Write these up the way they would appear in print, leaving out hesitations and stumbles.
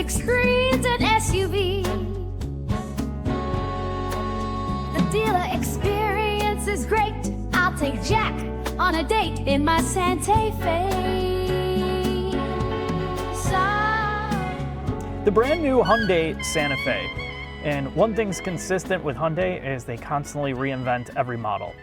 big screens and SUV. The dealer experience is great. I'll take Jack on a date in my Sante Fe. The brand new Hyundai Santa Fe. And one thing's consistent with Hyundai is they constantly reinvent every model.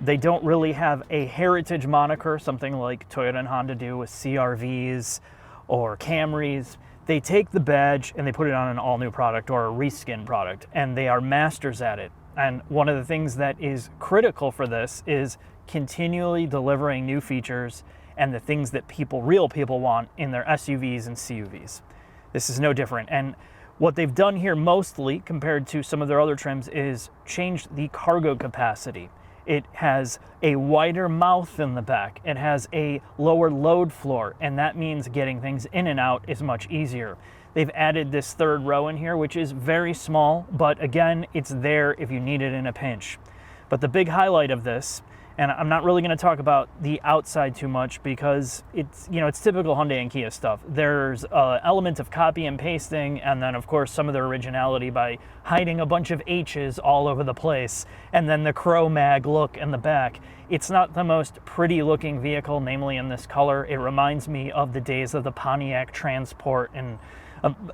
They don't really have a heritage moniker, something like Toyota and Honda do with CR-Vs or Camrys. They take the badge and they put it on an all-new product or a reskin product, and they are masters at it. And one of the things that is critical for this is continually delivering new features and the things that real people want in their SUVs and CUVs. This is no different. And what they've done here mostly, compared to some of their other trims, is changed the cargo capacity. It has a wider mouth in the back. It has a lower load floor, and that means getting things in and out is much easier. They've added this third row in here, which is very small, but again, it's there if you need it in a pinch. But the big highlight of this, and I'm not really going to talk about the outside too much because it's typical Hyundai and Kia stuff. There's an element of copy and pasting, and then of course some of their originality by hiding a bunch of H's all over the place, and then the Crow Mag look in the back. It's not the most pretty looking vehicle, namely in this color. It reminds me of the days of the Pontiac Transport and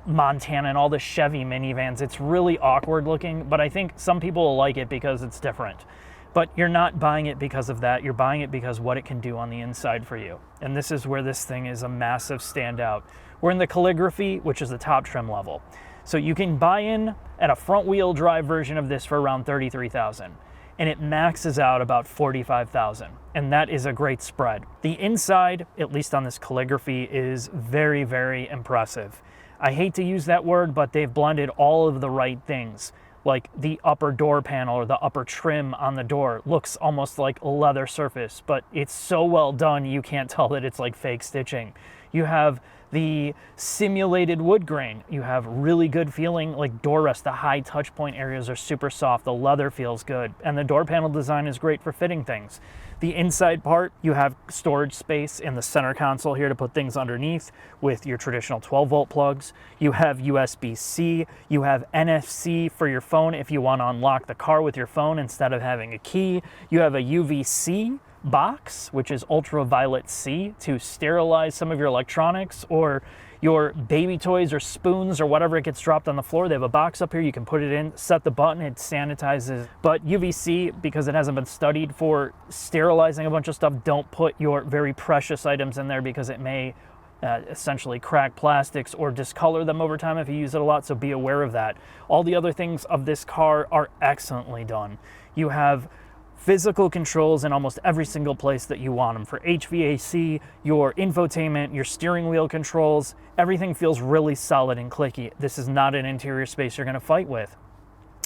Montana and all the Chevy minivans. It's really awkward looking, but I think some people will like it because it's different. But you're not buying it because of that. You're buying it because what it can do on the inside for you. And this is where this thing is a massive standout. We're in the calligraphy, which is the top trim level. So you can buy in at a front wheel drive version of this for around $33,000. And it maxes out about $45,000. And that is a great spread. The inside, at least on this calligraphy, is very, very impressive. I hate to use that word, but they've blended all of the right things. Like the upper door panel or the upper trim on the door looks almost like a leather surface, but it's so well done you can't tell that it's like fake stitching. You have the simulated wood grain. You have really good feeling like door rest. The high touch point areas are super soft. The leather feels good. And the door panel design is great for fitting things. The inside part, you have storage space in the center console here to put things underneath with your traditional 12-volt plugs. You have USB-C. You have NFC for your phone if you want to unlock the car with your phone instead of having a key. You have a UVC box, which is ultraviolet C, to sterilize some of your electronics or your baby toys or spoons or whatever it gets dropped on the floor. They have a box up here, you can put it in, set the button, it sanitizes. But UVC, because it hasn't been studied for sterilizing a bunch of stuff, don't put your very precious items in there because it may essentially crack plastics or discolor them over time if you use it a lot, so be aware of that. All the other things of this car are excellently done. You have physical controls in almost every single place that you want them. For HVAC, your infotainment, your steering wheel controls, everything feels really solid and clicky. This is not an interior space you're going to fight with.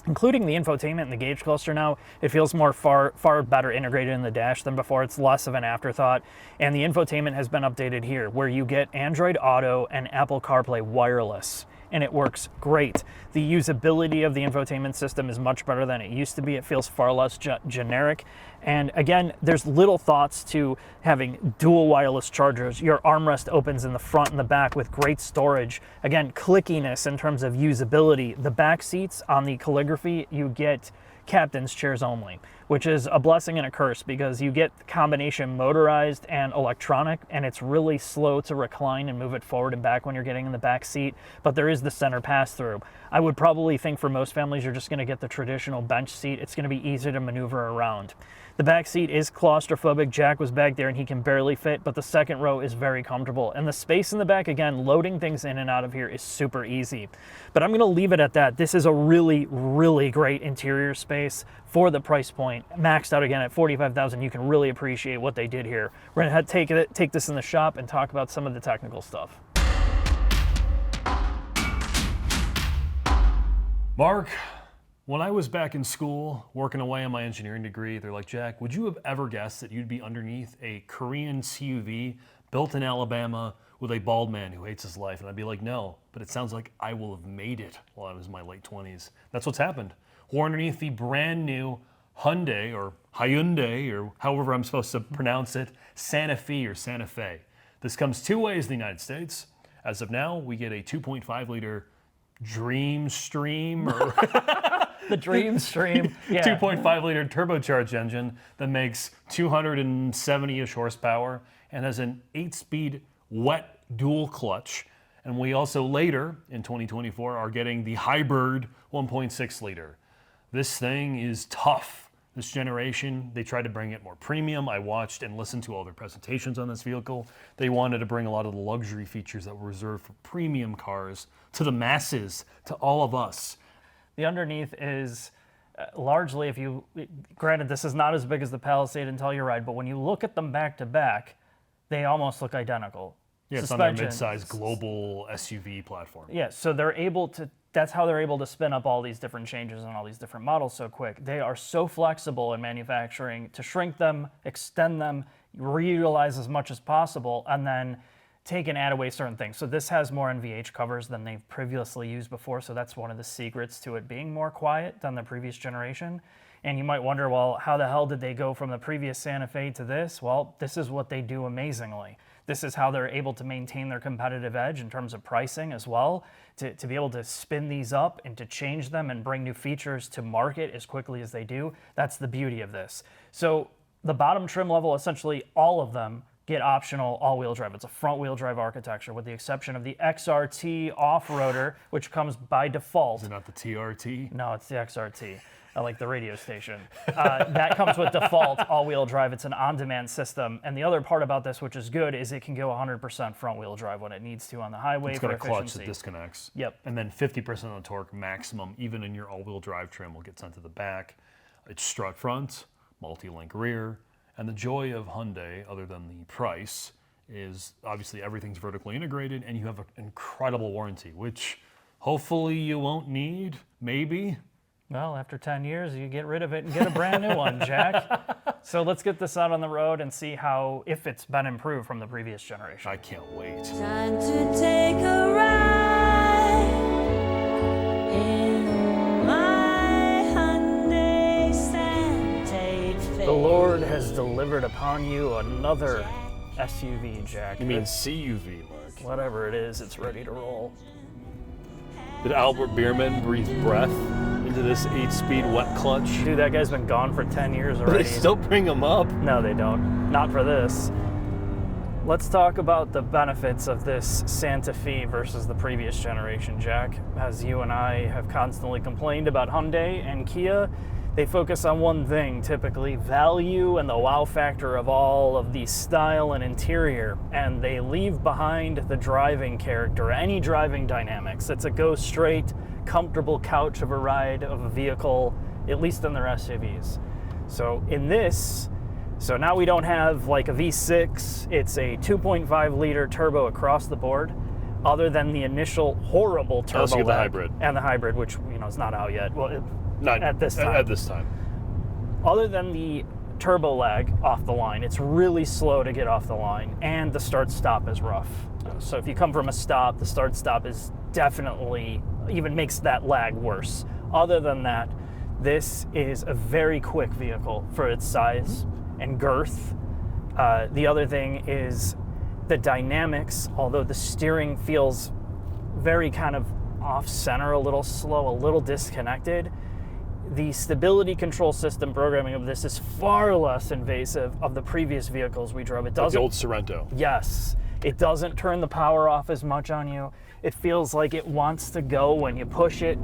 Including the infotainment and the gauge cluster now, it feels far better integrated in the dash than before. It's less of an afterthought. And the infotainment has been updated here, where you get Android Auto and Apple CarPlay wireless. And it works great. The usability of the infotainment system is much better than it used to be. It feels far less generic. And again, there's little thoughts to having dual wireless chargers. Your armrest opens in the front and the back with great storage. Again, clickiness in terms of usability. The back seats on the calligraphy, you get captain's chairs only, which is a blessing and a curse because you get the combination motorized and electronic, and it's really slow to recline and move it forward and back when you're getting in the back seat, but there is the center pass-through. I would probably think for most families you're just going to get the traditional bench seat. It's going to be easy to maneuver around. The back seat is claustrophobic. Jack was back there and he can barely fit, but the second row is very comfortable. And the space in the back, again, loading things in and out of here is super easy. But I'm going to leave it at that. This is a really, really great interior space for the price point. Maxed out again at $45,000. You can really appreciate what they did here. We're going to take this in the shop and talk about some of the technical stuff. Mark, when I was back in school working away on my engineering degree, they're like, Jack, would you have ever guessed that you'd be underneath a Korean CUV built in Alabama with a bald man who hates his life? And I'd be like, no, but it sounds like I will have made it while I was in my late 20s. That's what's happened. We're underneath the brand new Hyundai or Hyundai or however I'm supposed to pronounce it, Santa Fe or Santa Fe. This comes two ways in the United States. As of now, we get a 2.5 liter Dream Stream or The Dream Stream. Yeah. 2.5 liter turbocharged engine that makes 270-ish horsepower and has an 8-speed wet dual clutch. And we also later in 2024 are getting the hybrid 1.6 liter. This thing is tough. This generation, they tried to bring it more premium. I watched and listened to all their presentations on this vehicle. They wanted to bring a lot of the luxury features that were reserved for premium cars to the masses, to all of us. The underneath is largely, if you, granted this is not as big as the Palisade and Telluride, but when you look at them back to back, they almost look identical. Yeah, it's on their mid-size global SUV platform. Yeah, so they're able to, that's how they're able to spin up all these different changes and all these different models so quick. They are so flexible in manufacturing to shrink them, extend them, reutilize as much as possible, and then take and add away certain things. So this has more NVH covers than they've previously used before, so that's one of the secrets to it being more quiet than the previous generation. And you might wonder, well, how the hell did they go from the previous Santa Fe to this? Well, this is what they do amazingly. This is how they're able to maintain their competitive edge in terms of pricing as well, to be able to spin these up and to change them and bring new features to market as quickly as they do. That's the beauty of this. So the bottom trim level, essentially all of them get optional all-wheel drive. It's a front-wheel drive architecture with the exception of the XRT off-roader, which comes by default. Is it not the TRT? No, it's the XRT. I like the radio station. That comes with default all-wheel drive. It's an on-demand system. And the other part about this, which is good, is it can go 100% front-wheel drive when it needs to on the highway it's for got a efficiency. clutch that disconnects. Yep. And then 50% of the torque maximum, even in your all-wheel drive trim, will get sent to the back. It's strut front, multi-link rear. And the joy of Hyundai, other than the price, is obviously everything's vertically integrated and you have an incredible warranty, which hopefully you won't need, maybe. Well, after 10 years, you get rid of it and get a brand new one, Jack. So let's get this out on the road and see how, if it's been improved from the previous generation. I can't wait. Time to take a ride in my Hyundai Sante Fe. The Lord has delivered upon you another SUV, Jack. You mean CUV, Mark? Whatever it is, it's ready to roll. Did Albert Bierman breathe breath into this 8-speed wet clutch? Dude, that guy's been gone for 10 years They already. still bring him up. No, they don't. Not for this. Let's talk about the benefits of this Santa Fe versus the previous generation, Jack. As you and I have constantly complained about Hyundai and Kia, they focus on one thing, typically value and the wow factor of all of the style and interior, and they leave behind the driving character, any driving dynamics. It's a go straight, comfortable couch of a ride of a vehicle, at least in their SUVs. So in this, so now we don't have like a V6, it's a 2.5 liter turbo across the board, other than the initial horrible turbo Also get the lag hybrid. and the hybrid, which is not out yet. Well, Not at this time. At this time. Other than the turbo lag off the line, it's really slow to get off the line, and the start-stop is rough. So if you come from a stop, the start-stop is definitely, even makes that lag worse. Other than that, this is a very quick vehicle for its size and girth. The other thing is the dynamics, although the steering feels very kind of off-center, a little slow, a little disconnected, the stability control system programming of this is far less invasive of the previous vehicles we drove. It doesn't. Like the old Sorento. Yes. It doesn't turn the power off as much on you. It feels like it wants to go when you push it.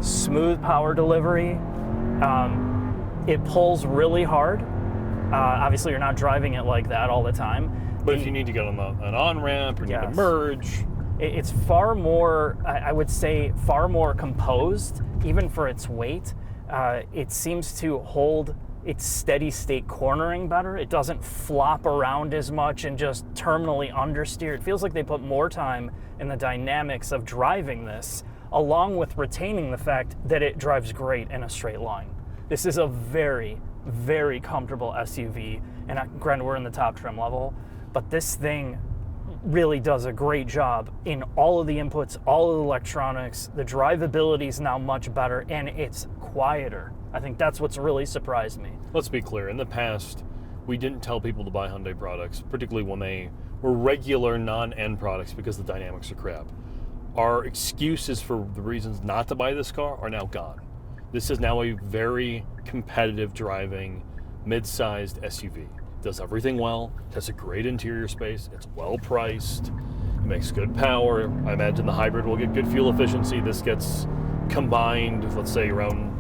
Smooth power delivery. It pulls really hard. Obviously, you're not driving it like that all the time. But if you need to get on an on-ramp or need to Yes. merge. It's far more, I would say, far more composed, even for its weight. It seems to hold its steady state cornering better. It doesn't flop around as much and just terminally understeer. It feels like they put more time in the dynamics of driving this, along with retaining the fact that it drives great in a straight line. This is a very, very comfortable SUV, and granted we're in the top trim level, but this thing really does a great job in all of the inputs, all of the electronics. The drivability is now much better, and it's quieter. I think that's what's really surprised me. Let's be clear. In the past, we didn't tell people to buy Hyundai products, particularly when they or regular non-end products because the dynamics are crap. Our excuses for the reasons not to buy this car are now gone. This is now a very competitive driving, mid-sized SUV. It does everything well, it has a great interior space, it's well priced, it makes good power. I imagine the hybrid will get good fuel efficiency. This gets combined, let's say around,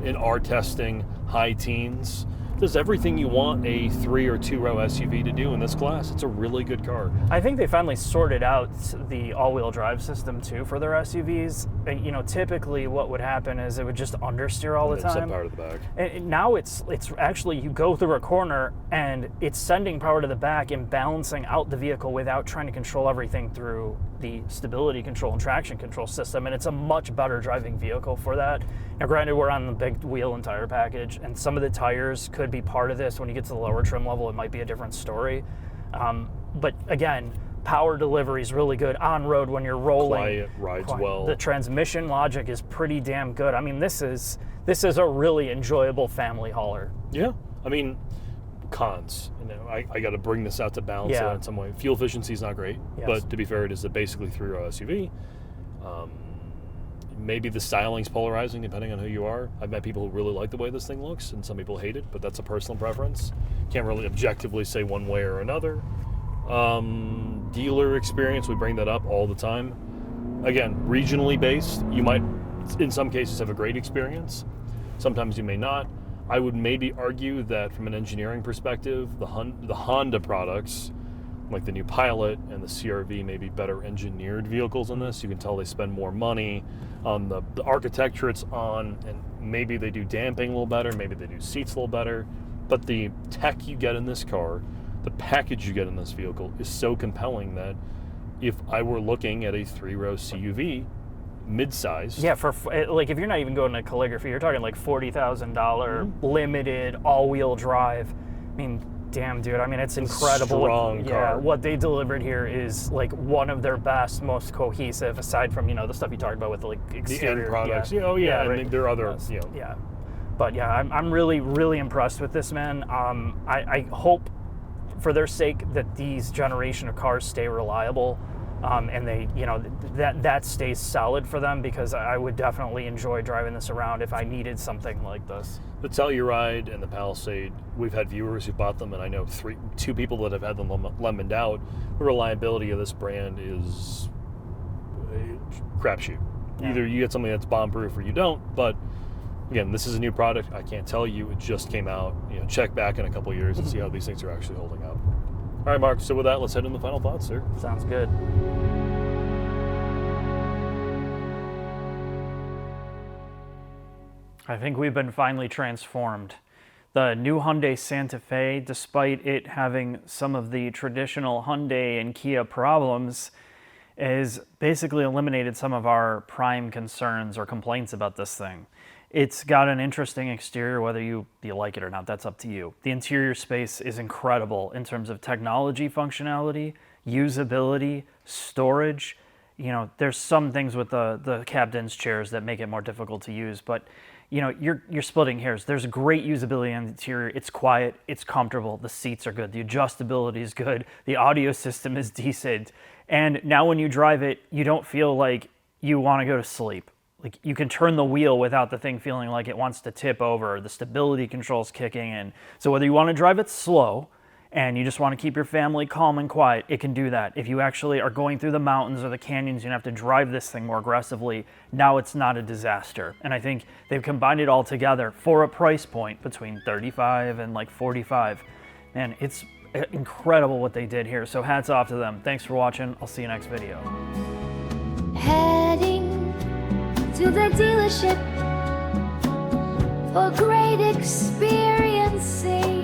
in our testing, high teens. Does everything you want a 3 or 2-row SUV to do in this class. It's a really good car. I think they finally sorted out the all-wheel drive system too for their SUVs. You know, typically what would happen is it would just understeer all the time. Send power to the back. And now it's actually, you go through a corner and it's sending power to the back and balancing out the vehicle without trying to control everything through the stability control and traction control system. And it's a much better driving vehicle for that. Now granted, we're on the big wheel and tire package, and some of the tires could be part of this. When you get to the lower trim level, it might be a different story. But again, power delivery is really good on road when you're rolling. Quiet, rides well. The transmission logic is pretty damn good. I mean, this is a really enjoyable family hauler. Yeah, I mean, cons. You know, I got to bring this out to balance it in some way. Fuel efficiency is not great, but to be fair, it is a basically 3-row SUV. Maybe the styling's polarizing depending on who you are. I've met people who really like the way this thing looks, and some people hate it, but that's a personal preference. Can't really objectively say one way or another. Dealer experience, we bring that up all the time. Again, regionally based, you might, in some cases, have a great experience. Sometimes you may not. I would maybe argue that from an engineering perspective, the Honda products, like the new Pilot and the CR-V, may be better engineered vehicles in this. You can tell they spend more money on the architecture it's on, and maybe they do damping a little better, maybe they do seats a little better, but the tech you get in this car, the package you get in this vehicle is so compelling that if I were looking at a 3-row CUV, mid-size. Yeah, for like, if you're not even going to calligraphy, you're talking like $40,000 limited all-wheel drive. I mean, damn, dude. I mean, it's incredible. Strong car. What they delivered here is like one of their best, most cohesive, aside from, you know, the stuff you talked about with the like exterior. The end products. Yeah. And there are other, you know. Yeah. But yeah, I'm really, really impressed with this, man. I hope for their sake that these generation of cars stay reliable. And they, you know, that stays solid for them, because I would definitely enjoy driving this around if I needed something like this. The Telluride and the Palisade, we've had viewers who bought them, and I know 2 people that have had them lemoned out. The reliability of this brand is a crapshoot. Yeah. Either you get something that's bomb-proof or you don't, but again, this is a new product. I can't tell you. It just came out. You know, check back in a couple of years and see how these things are actually holding up. All right, Mark, so with that, let's head into the final thoughts, sir. Sounds good. I think we've been finally transformed. The new Hyundai Sante Fe, despite it having some of the traditional Hyundai and Kia problems, has basically eliminated some of our prime concerns or complaints about this thing. It's got an interesting exterior, whether you like it or not, that's up to you. The interior space is incredible in terms of technology functionality, usability, storage. You know, there's some things with the captain's chairs that make it more difficult to use, but you know, you're splitting hairs. There's great usability on the interior. It's quiet, it's comfortable, the seats are good, the adjustability is good, the audio system is decent, and now when you drive it, you don't feel like you want to go to sleep. Like, you can turn the wheel without the thing feeling like it wants to tip over. The stability control's kicking in. So whether you want to drive it slow and you just want to keep your family calm and quiet, it can do that. If you actually are going through the mountains or the canyons, you have to drive this thing more aggressively. Now it's not a disaster. And I think they've combined it all together for a price point between $35 and like $45. Man, it's incredible what they did here. So hats off to them. Thanks for watching. I'll see you next video. Heading to the dealership for great experiences.